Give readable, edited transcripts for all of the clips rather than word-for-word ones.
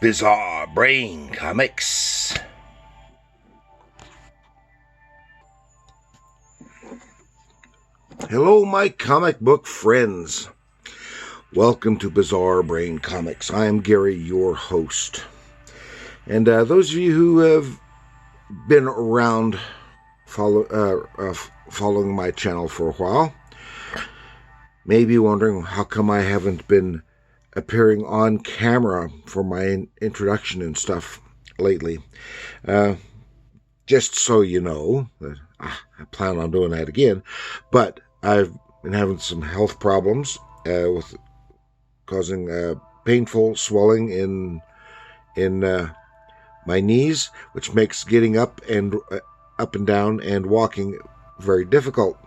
Bizarre Brain Comics. Hello, my comic book friends. Welcome to Bizarre Brain Comics. I am Gary, your host. And those of you who have been around following my channel for a while may be wondering how come I haven't been appearing on camera for my introduction and stuff lately. Just so you know, that I plan on doing that again, but I've been having some health problems with causing painful swelling in my knees, which makes getting up and down and walking very difficult.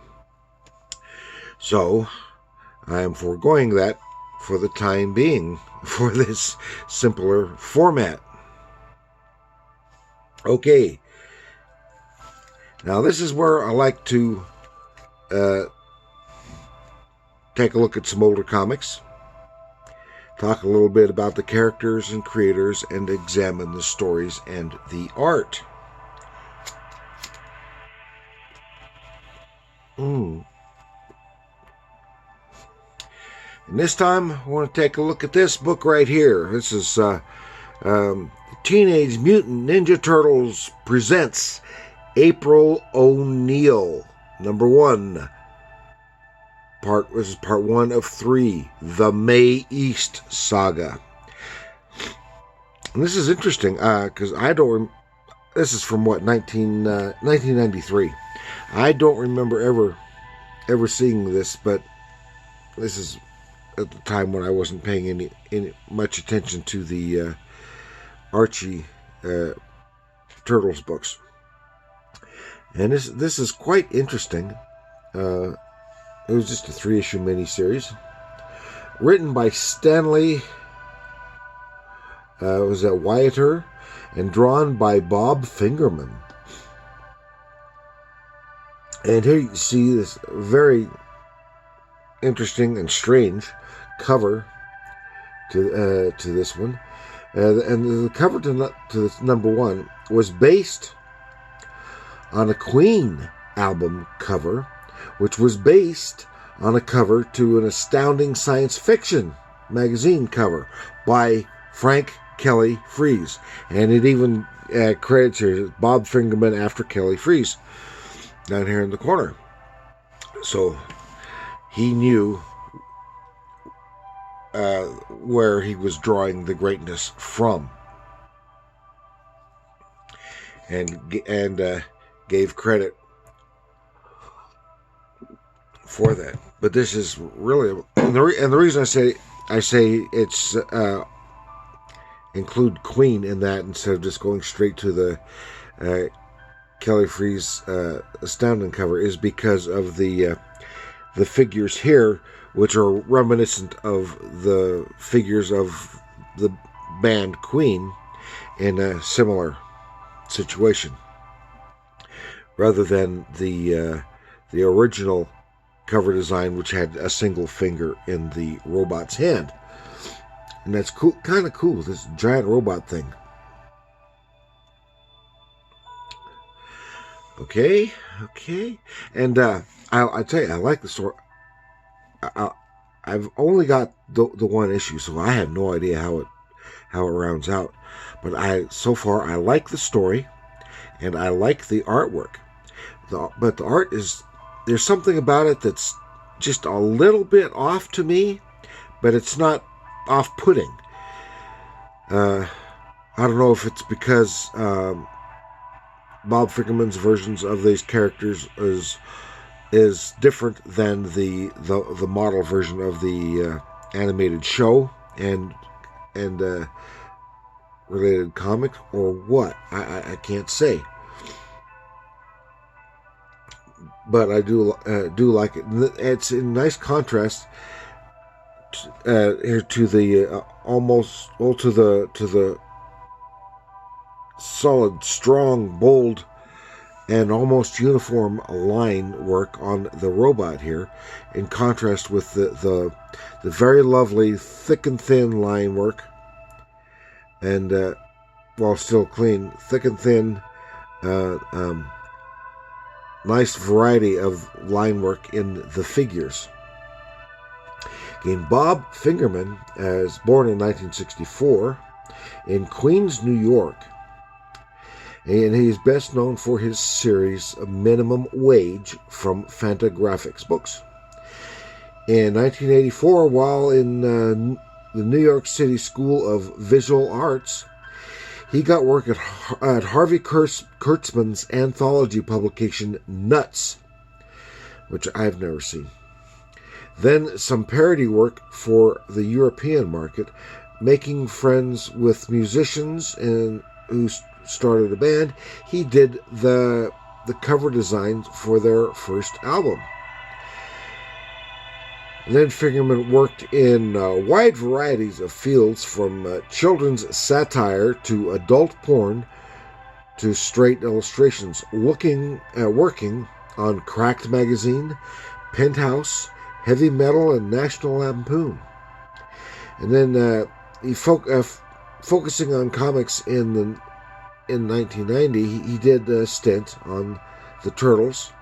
So I am foregoing that for the time being for this simpler format. Okay, now this is where I like to take a look at some older comics, talk a little bit about the characters and creators, and examine the stories and the art. And this time, I want to take a look at this book right here. This is Teenage Mutant Ninja Turtles presents April O'Neil, #1. This is part 1 of 3, The May East Saga. And this is interesting because this is from what, 1993. I don't remember ever seeing this, but this is at the time when I wasn't paying any much attention to the Archie Turtles books. And this is quite interesting. It was just a 3-issue miniseries written by Stanley. Was that Wiater, and drawn by Bob Fingerman. And here you see this very interesting and strange cover to this one, and the cover to this #1 was based on a Queen album cover, which was based on a cover to an Astounding Science Fiction magazine cover by Frank Kelly Freas, and it even credits here Bob Fingerman after Kelly Freas down here in the corner. So he knew where he was drawing the greatness from, and gave credit for that. But this is really, and the reason I say it's include Queen in that instead of just going straight to the Kelly Freas Astounding cover is because of the figures here, which are reminiscent of the figures of the band Queen in a similar situation, rather than the original cover design, which had a single finger in the robot's hand. And that's cool, kind of cool, this giant robot thing. Okay, and I tell you, I like the story. I've only got the one issue, so I have no idea how it rounds out. But so far I like the story, and I like the artwork. But the art there's something about it that's just a little bit off to me, but it's not off-putting. I don't know if it's because Bob Fingerman's versions of these characters is different than the model version of the animated show and related comic, or what. I can't say, but I do like it. It's in nice contrast here to the to the solid, strong, bold, and almost uniform line work on the robot here, in contrast with the very lovely thick and thin line work and while still clean, thick and thin, nice variety of line work in the figures. Again, Bob Fingerman is born in 1964 in Queens, New York, and he's best known for his series Minimum Wage from Fantagraphics books. In 1984, while in the New York City School of Visual Arts, he got work at Harvey Kurtzman's anthology publication Nuts, which I've never seen. Then some parody work for the European market, making friends with musicians and who started a band. He did the cover designs for their first album. Then Fingerman worked in wide varieties of fields, from children's satire to adult porn to straight illustrations, working on Cracked Magazine, Penthouse, Heavy Metal, and National Lampoon. And then he focusing on comics in 1990, he did a stint on the Turtles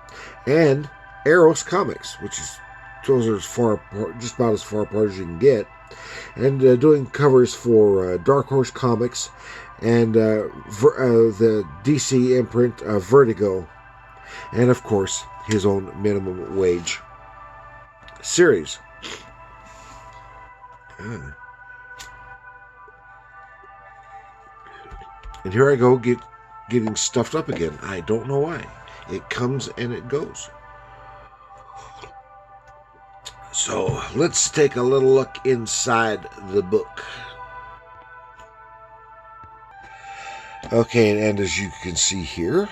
and Eros Comics, which is those are just about as far apart as you can get, and doing covers for Dark Horse Comics and the DC imprint Vertigo, and of course his own Minimum Wage series. And here I go getting stuffed up again. I don't know why. It comes and it goes. So let's take a little look inside the book. Okay, and as you can see here,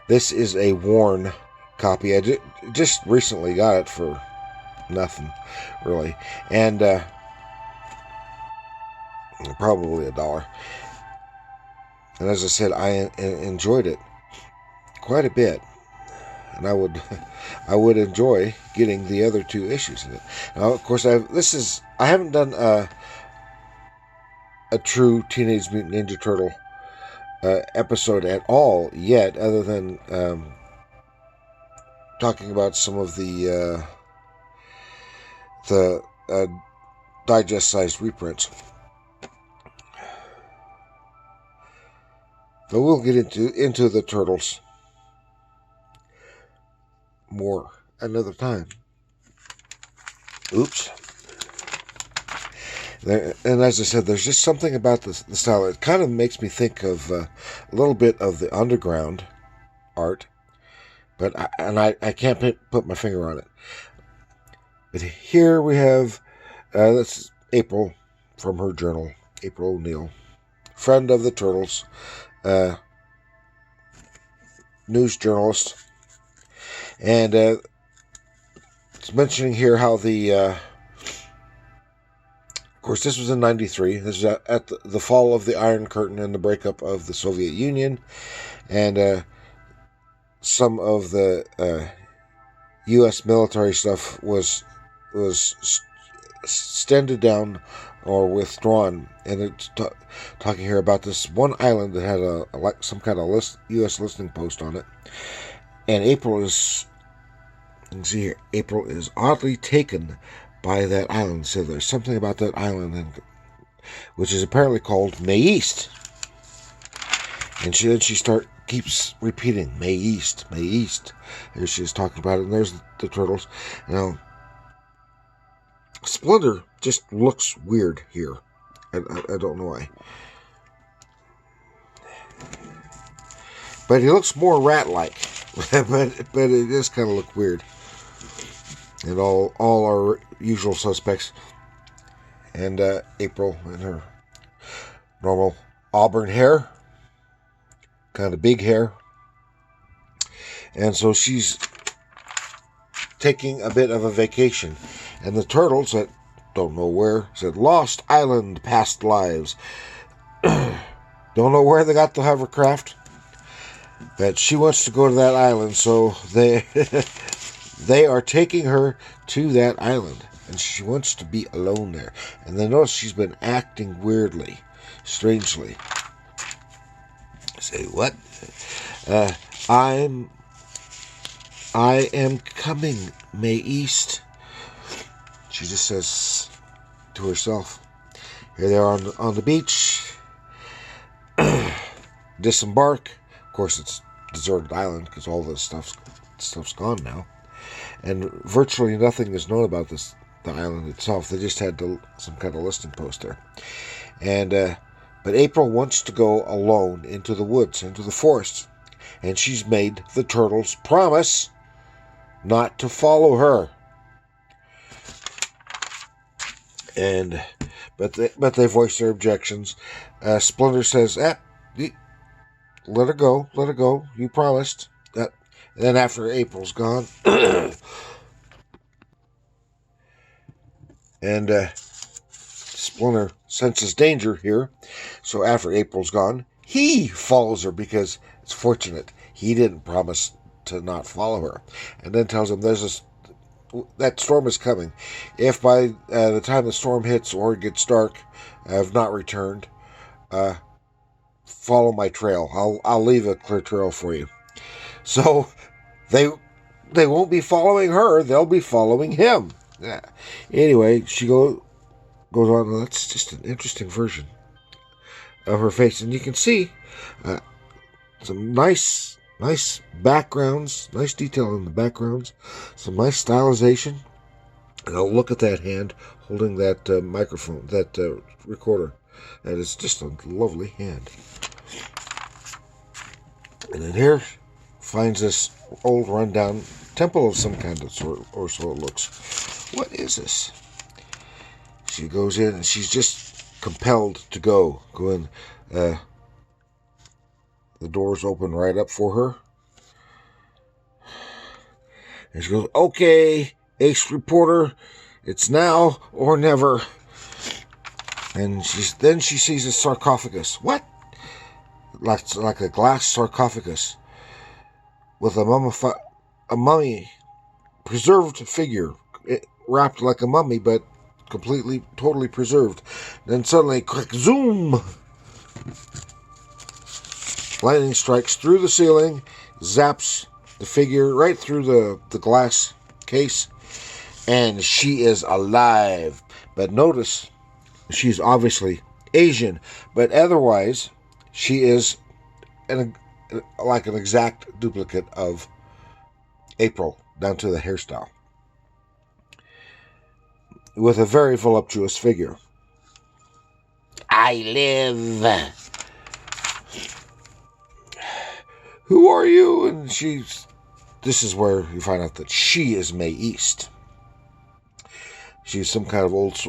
this is a worn copy. I just recently got it for nothing, really, and probably $1. And as I said, I enjoyed it quite a bit. And I would enjoy getting the other 2 issues of it. Now, of course, I haven't done a true Teenage Mutant Ninja Turtle episode at all yet, other than talking about some of the digest-sized reprints. But we'll get into the Turtles more another time. Oops. And as I said, there's just something about the style. It kind of makes me think of a little bit of the underground art, but I can't put my finger on it. But here we have that's April from her journal. April O'Neil, friend of the Turtles, news journalist. And it's mentioning here how of course, this was in 93. This is at the fall of the Iron Curtain and the breakup of the Soviet Union. And some of the U.S. military stuff was extended down or withdrawn. And it's talking here about this one island that had some kind of U.S. listing post on it. And April is, you can see here, April is oddly taken by that island. So there's something about that island, which is apparently called May East. And she keeps repeating, May East, May East. There she is talking about it, and there's the Turtles. Now, Splinter just looks weird here. I don't know why. But he looks more rat-like. but it does kind of look weird. And all our usual suspects. And April in her normal auburn hair. Kind of big hair. And so she's taking a bit of a vacation. And the Turtles, that don't know where, said, Lost Island, Past Lives. Don't know where they got the hovercraft. But she wants to go to that island, so they they are taking her to that island, and she wants to be alone there. And they notice she's been acting weirdly, strangely. Say, what? I am coming, May East. She just says to herself. Here they are on the beach. Disembark. Of course, it's a deserted island because all this stuff's gone now, and virtually nothing is known about the island itself. They just had some kind of listing post there, and but April wants to go alone into the woods, into the forest, and she's made the turtles promise not to follow her. And but they voice their objections. Splinter says, let her go. You promised. And then after April's gone, and Splinter senses danger here. So after April's gone, he follows her because it's fortunate he didn't promise to not follow her. And then tells him that storm is coming. If by the time the storm hits or it gets dark, I have not returned, follow my trail. I'll leave a clear trail for you. So they won't be following her. They'll be following him. Yeah. Anyway, she goes on. That's just an interesting version of her face, and you can see some nice backgrounds, nice detail in the backgrounds, some nice stylization. And I'll look at that hand holding that microphone, that recorder. That is just a lovely hand. And then here finds this old rundown temple of some kind of sort, or so it looks. What is this? She goes in and she's just compelled to go in. The doors open right up for her. And she goes, okay, ace reporter, it's now or never. And then she sees a sarcophagus. What? Like a glass sarcophagus with a mummy, preserved figure, wrapped like a mummy, but totally preserved. Then suddenly, quick zoom! Lightning strikes through the ceiling, zaps the figure right through the glass case, and she is alive. But notice, she's obviously Asian, but otherwise, she is like an exact duplicate of April, down to the hairstyle, with a very voluptuous figure. I live. Who are you? And this is where you find out that she is May East. She's some kind of old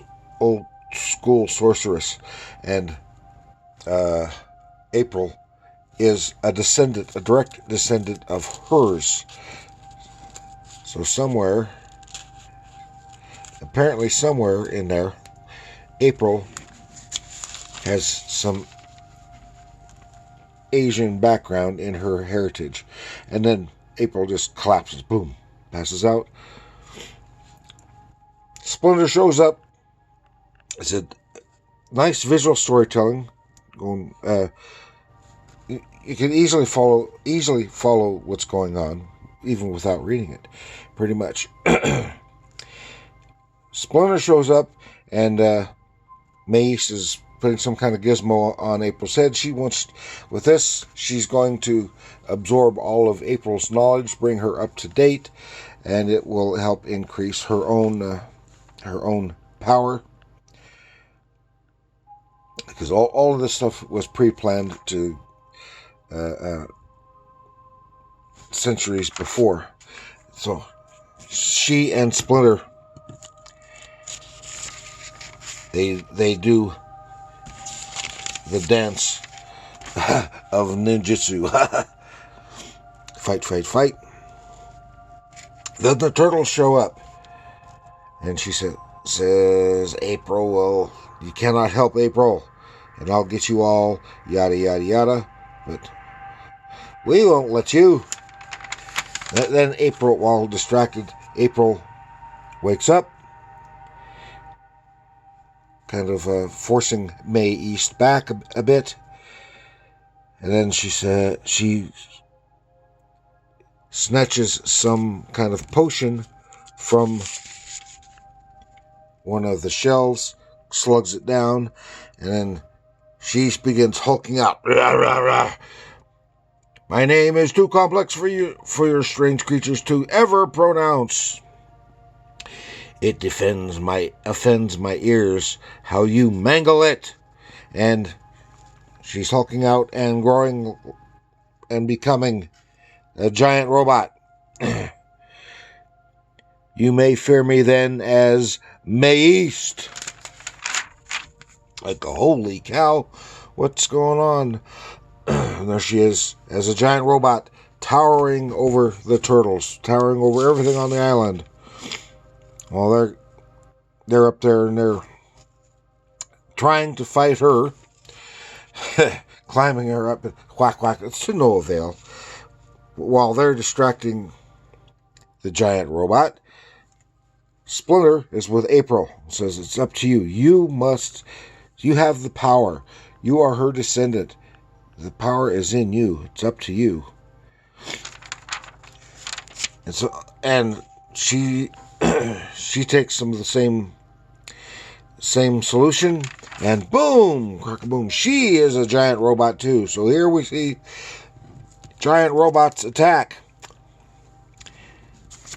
school sorceress, and April is a direct descendant of hers. So apparently somewhere in there, April has some Asian background in her heritage. And then April just collapses, boom, passes out. Splinter shows up. It's a nice visual storytelling. You can easily follow what's going on, even without reading it, pretty much. Splinter shows up, and Mace is putting some kind of gizmo on April's head. With this, she's going to absorb all of April's knowledge, bring her up to date, and it will help increase her own power. Because all of this stuff was pre-planned to centuries before. So she and Splinter, they do the dance of ninjutsu. Fight. Then the turtles show up, and she says, April, well, you cannot help April, and I'll get you all, yada, yada, yada, but we won't let you. Then April, while distracted, April wakes up, kind of forcing May East back a bit. And then she snatches some kind of potion from one of the shells, slugs it down, and then she begins hulking out. Rah, rah, rah. My name is too complex for your strange creatures to ever pronounce. It offends my ears how you mangle it. And she's hulking out and growing and becoming a giant robot. You may fear me then as May East. Like, holy cow, what's going on? And there she is, as a giant robot, towering over the turtles, towering over everything on the island. Well, they're up there and they're trying to fight her, climbing her up, and quack, quack. It's to no avail. While they're distracting the giant robot, Splinter is with April. Says, it's up to you. You have the power. You are her descendant. The power is in you. It's up to you. And she takes some of the same solution, and boom, crack-a-boom, she is a giant robot too. So here we see giant robots attack.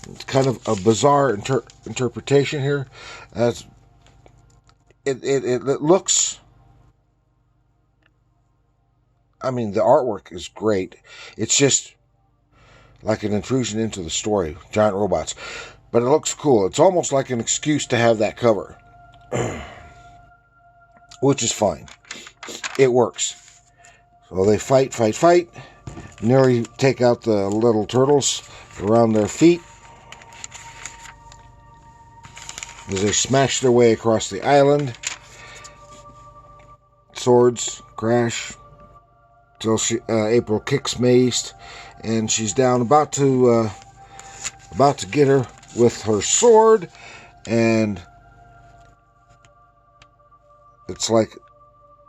It's kind of a bizarre interpretation here. It looks, I mean, the artwork is great. It's just like an intrusion into the story, giant robots. But it looks cool. It's almost like an excuse to have that cover. Which is fine. It works. So they fight. Nearly take out the little turtles around their feet. As they smash their way across the island. Swords crash. Till April kicks May East, and she's down, about to get her with her sword, and it's like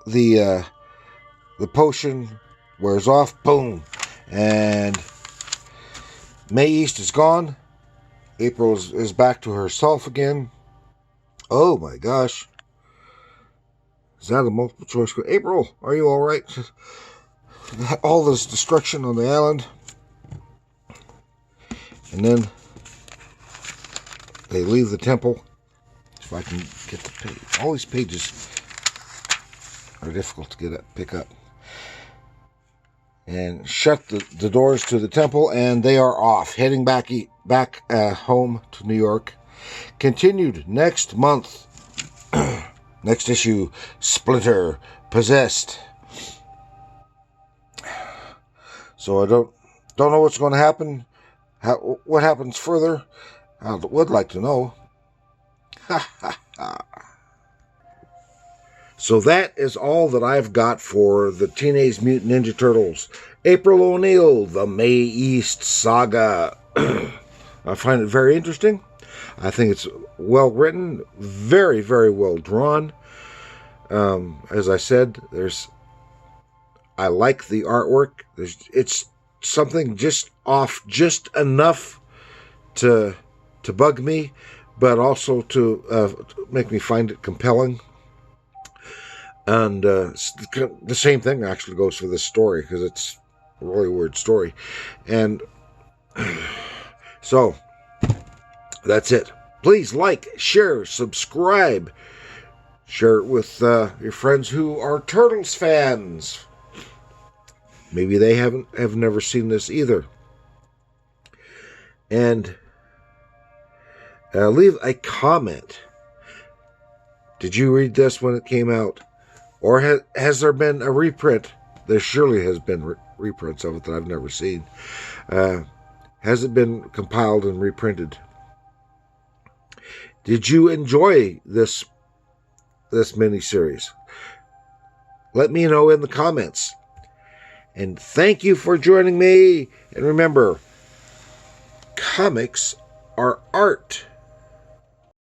the potion wears off. Boom, and May East is gone. April is back to herself again. Oh my gosh, is that a multiple choice? April, are you all right? All this destruction on the island, and then they leave the temple. If I can get the page, all these pages are difficult to pick up, and shut the doors to the temple, and they are off, heading back home to New York. Continued next month. Next issue, Splinter Possessed. So I don't know what's going to happen. What happens further? I would like to know. So that is all that I've got for the Teenage Mutant Ninja Turtles. April O'Neil, the May East Saga. I find it very interesting. I think it's well written, very, very well drawn. As I said, I like the artwork. It's something just off, just enough to bug me, but also to make me find it compelling. And the same thing actually goes for this story, because it's a really weird story. And so that's it. Please like, share, subscribe. Share it with your friends who are Turtles fans. Maybe they have never seen this either. And leave a comment. Did you read this when it came out? Or has there been a reprint? There surely has been reprints of it that I've never seen. Has it been compiled and reprinted? Did you enjoy this miniseries? Let me know in the comments. And thank you for joining me. And remember, comics Our art